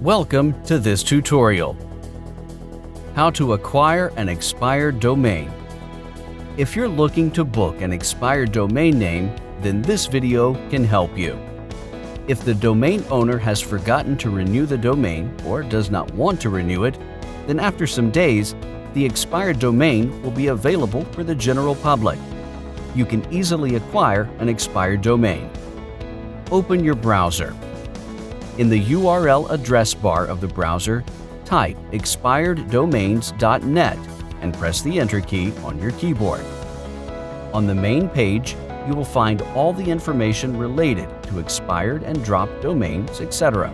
Welcome to this tutorial. How to acquire an expired domain. If you're looking to book an expired domain name, then this video can help you. If the domain owner has forgotten to renew the domain or does not want to renew it, then after some days, the expired domain will be available for the general public. You can easily acquire an expired domain. Open your browser. In the URL address bar of the browser, type expireddomains.net and press the Enter key on your keyboard. On the main page, you will find all the information related to expired and dropped domains, etc.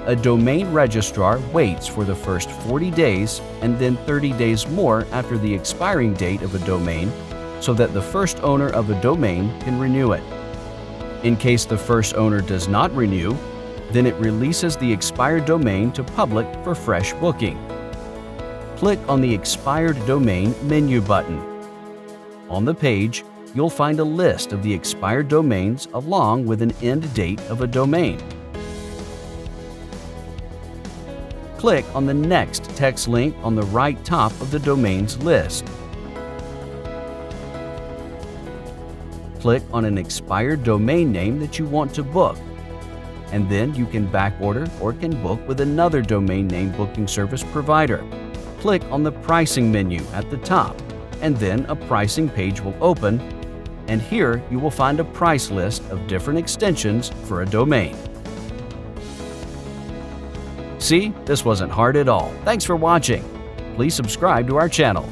A domain registrar waits for the first 40 days and then 30 days more after the expiring date of a domain so that the first owner of a domain can renew it. In case the first owner does not renew, then it releases the expired domain to public for fresh booking. Click on the Expired Domain menu button. On the page, you'll find a list of the expired domains along with an end date of a domain. Click on the next text link on the right top of the domains list. Click on an expired domain name that you want to book, and then you can backorder or can book with another domain name booking service provider. Click on the pricing menu at the top, and then a pricing page will open, and here you will find a price list of different extensions for a domain. See, this wasn't hard at all. Thanks for watching. Please subscribe to our channel.